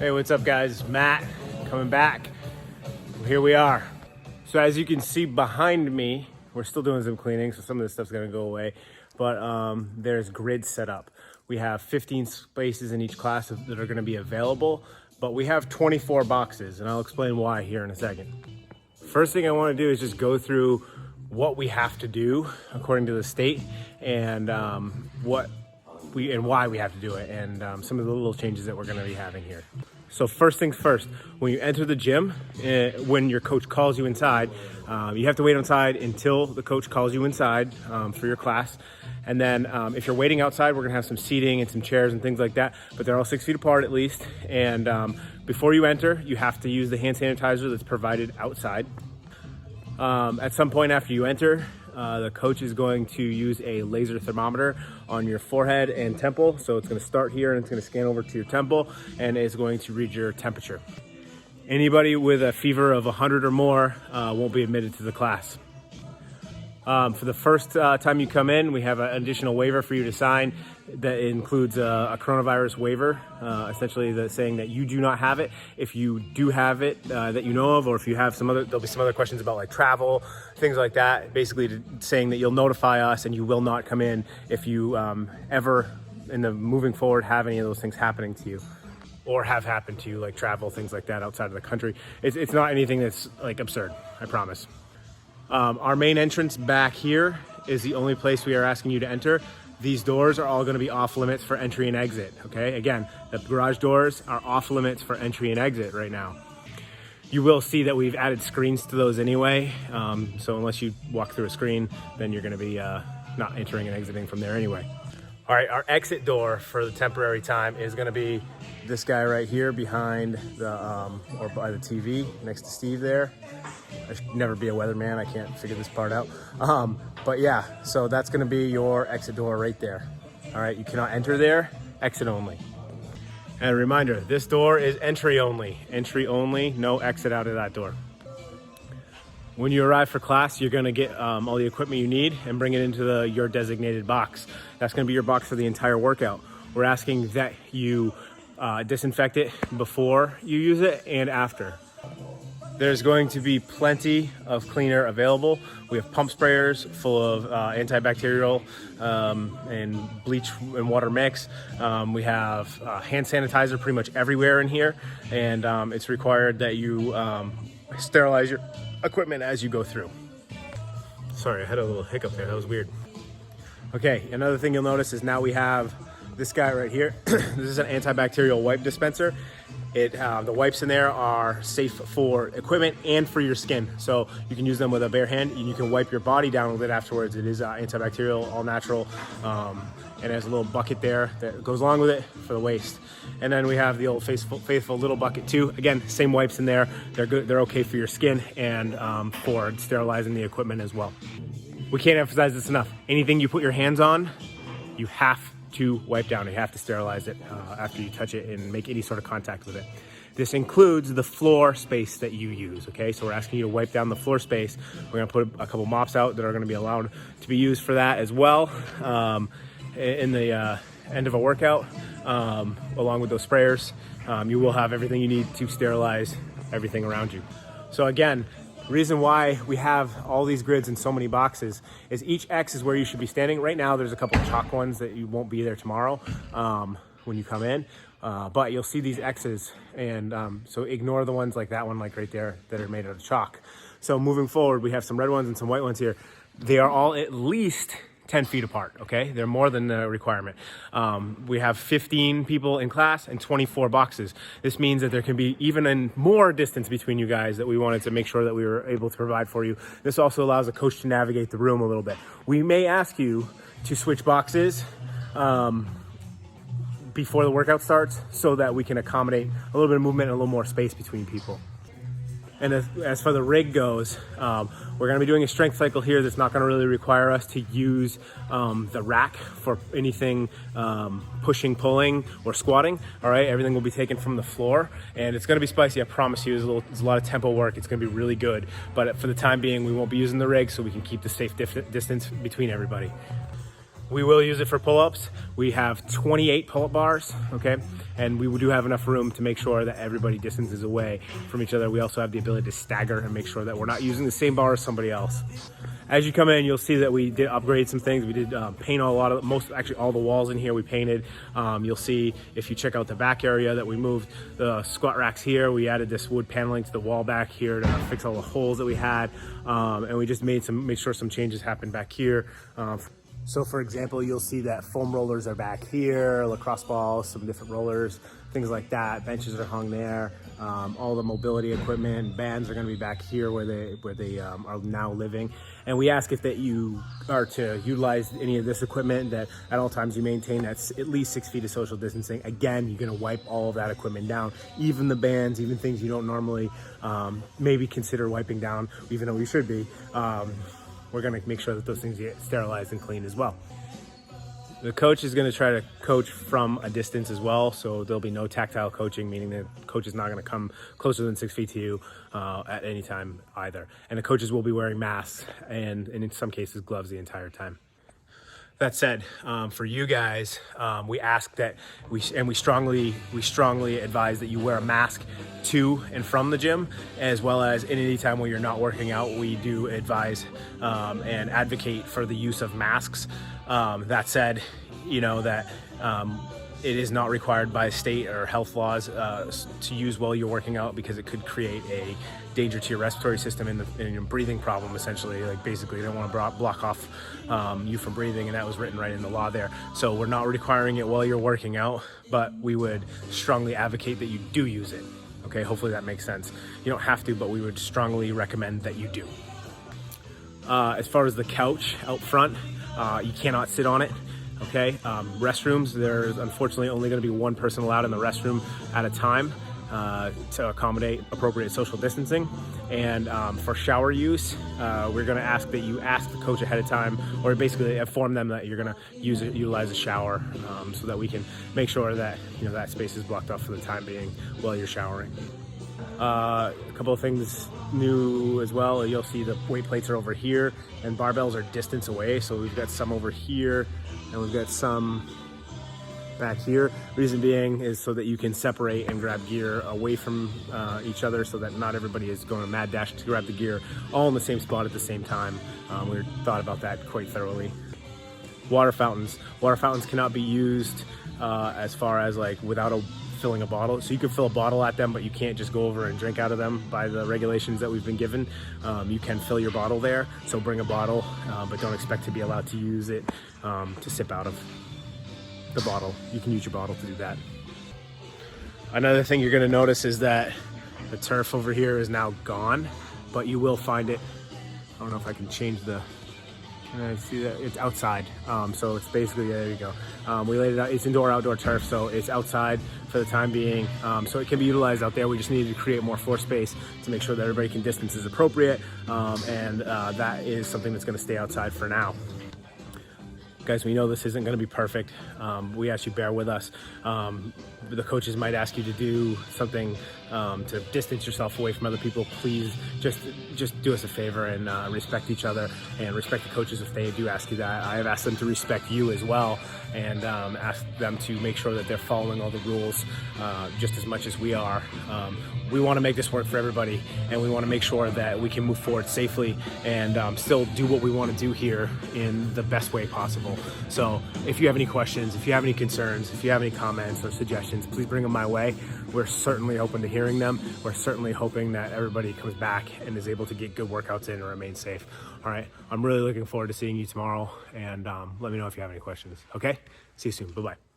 Hey, what's up guys? Matt coming back. Here we are. So as you can see behind me, we're still doing some cleaning, so some of this stuff's gonna go away, but there's grids set up. We have 15 spaces in each class that are gonna be available, but we have 24 boxes, and I'll explain why here in a second. First thing I wanna do is just go through what we have to do according to the state, and why we have to do it, and some of the little changes that we're gonna be having here. So first things first, when you enter the gym, when your coach calls you inside, you have to wait outside until the coach calls you inside for your class. And then if you're waiting outside, we're gonna have some seating and some chairs and things like that, but they're all 6 feet apart at least. And before you enter, you have to use the hand sanitizer that's provided outside. At some point after you enter, the coach is going to use a laser thermometer on your forehead and temple. So it's going to start here and it's going to scan over to your temple and it's going to read your temperature. Anybody with a fever of 100 or more won't be admitted to the class. For the first time you come in, we have an additional waiver for you to sign that includes a coronavirus waiver, essentially saying that you do not have it. If you do have it that you know of, or if you have there'll be some other questions about like travel, things like that, basically saying that you'll notify us and you will not come in if you ever in the moving forward have any of those things happening to you or have happened to you, like travel, things like that outside of the country. It's not anything that's like absurd, I promise. Our main entrance back here is the only place we are asking you to enter. These doors are all going to be off limits for entry and exit, okay? Again, the garage doors are off limits for entry and exit right now. You will see that we've added screens to those anyway, so unless you walk through a screen, then you're going to be not entering and exiting from there anyway. All right, our exit door for the temporary time is going to be this guy right here behind or by the TV next to Steve there. I should never be a weatherman, I can't figure this part out. But yeah, so that's gonna be your exit door right there. All right, you cannot enter there, exit only. And a reminder, this door is entry only, no exit out of that door. When you arrive for class, you're gonna get all the equipment you need and bring it into your designated box. That's gonna be your box for the entire workout. We're asking that you disinfect it before you use it and after. There's going to be plenty of cleaner available. We have pump sprayers full of antibacterial and bleach and water mix. We have hand sanitizer pretty much everywhere in here, and it's required that you sterilize your equipment as you go through. Sorry, I had a little hiccup there, that was weird. Okay, another thing you'll notice is now we have this guy right here. This is an antibacterial wipe dispenser. The wipes in there are safe for equipment and for your skin. So you can use them with a bare hand and you can wipe your body down with it afterwards. It is antibacterial, all natural, and it has a little bucket there that goes along with it for the waste. And then we have the old faithful little bucket too. Again, same wipes in there. They're good. They're okay for your skin and for sterilizing the equipment as well. We can't emphasize this enough. Anything you put your hands on, you have to wipe down. You have to sterilize it after you touch it and make any sort of contact with it. This includes the floor space that you use, okay? So we're asking you to wipe down the floor space. We're gonna put a couple mops out that are gonna be allowed to be used for that as well in the end of a workout, along with those sprayers. You will have everything you need to sterilize everything around you. So again, the reason why we have all these grids in so many boxes is each X is where you should be standing. Right now, there's a couple of chalk ones that you won't be there tomorrow when you come in, but you'll see these X's, and so ignore the ones like that one, like right there, that are made out of chalk. So moving forward, we have some red ones and some white ones here. They are all at least 10 feet apart, okay? They're more than the requirement. We have 15 people in class and 24 boxes. This means that there can be even more distance between you guys that we wanted to make sure that we were able to provide for you. This also allows the coach to navigate the room a little bit. We may ask you to switch boxes before the workout starts so that we can accommodate a little bit of movement and a little more space between people. And as for the rig goes, we're gonna be doing a strength cycle here that's not gonna really require us to use the rack for anything pushing, pulling, or squatting, all right? Everything will be taken from the floor, and it's gonna be spicy, I promise you. There's a lot of tempo work. It's gonna be really good, but for the time being, we won't be using the rig so we can keep the safe distance between everybody. We will use it for pull-ups. We have 28 pull-up bars, okay? And we do have enough room to make sure that everybody distances away from each other. We also have the ability to stagger and make sure that we're not using the same bar as somebody else. As you come in, you'll see that we did upgrade some things. We did paint actually all the walls in here we painted. You'll see if you check out the back area that we moved the squat racks here. We added this wood paneling to the wall back here to fix all the holes that we had. And we just made sure some changes happened back here. So for example, you'll see that foam rollers are back here, lacrosse balls, some different rollers, things like that. Benches are hung there. All the mobility equipment, bands are going to be back here where they are now living. And we ask if that you are to utilize any of this equipment, that at all times you maintain that's at least 6 feet of social distancing. Again, you're going to wipe all of that equipment down, even the bands, even things you don't normally maybe consider wiping down, even though you should be. We're going to make sure that those things get sterilized and cleaned as well. The coach is going to try to coach from a distance as well, so there'll be no tactile coaching, meaning the coach is not going to come closer than 6 feet to you at any time either. And the coaches will be wearing masks and in some cases gloves the entire time. That said, for you guys, we ask that we strongly advise that you wear a mask to and from the gym, as well as in any time where you're not working out. We do advise and advocate for the use of masks. That said, you know that it is not required by state or health laws to use while you're working out, because it could create a danger to your respiratory system and your breathing problem, essentially. Like basically they don't want to block off you from breathing, and that was written right in the law there. So we're not requiring it while you're working out, but we would strongly advocate that you do use it. Okay, hopefully that makes sense. You don't have to, but we would strongly recommend that you do. As far as the couch out front, you cannot sit on it. Okay, restrooms, there's unfortunately only going to be one person allowed in the restroom at a time to accommodate appropriate social distancing. And for shower use, we're going to ask that you ask the coach ahead of time, or basically inform them that you're going to utilize a shower, so that we can make sure that that space is blocked off for the time being while you're showering. A couple of things new as well. You'll see the weight plates are over here and barbells are distance away. So we've got some over here and we've got some back here. Reason being is so that you can separate and grab gear away from each other, so that not everybody is going a mad dash to grab the gear all in the same spot at the same time. We thought about that quite thoroughly. Water fountains. Water fountains cannot be used as far as like without filling a bottle. So you can fill a bottle at them, but you can't just go over and drink out of them by the regulations that we've been given. You can fill your bottle there, so bring a bottle, but don't expect to be allowed to use it to sip out of the bottle. You can use your bottle to do that. Another thing you're going to notice is that the turf over here is now gone, but you will find it. I don't know if I can change the, can I see that? It's outside. So it's basically, there you go. We laid it out, it's indoor-outdoor turf, so it's outside for the time being. So it can be utilized out there. We just needed to create more floor space to make sure that everybody can distance as appropriate. And that is something that's going to stay outside for now. Guys, we know this isn't going to be perfect. We ask you bear with us. The coaches might ask you to do something to distance yourself away from other people. Please just do us a favor and respect each other and respect the coaches if they do ask you that. I have asked them to respect you as well, and ask them to make sure that they're following all the rules just as much as we are. We want to make this work for everybody, and we want to make sure that we can move forward safely and still do what we want to do here in the best way possible. So if you have any questions, if you have any concerns, if you have any comments or suggestions, please bring them my way. We're certainly open to hearing them. We're certainly hoping that everybody comes back and is able to get good workouts in and remain safe. All right, I'm really looking forward to seeing you tomorrow, and let me know if you have any questions. Okay, see you soon. Bye-bye.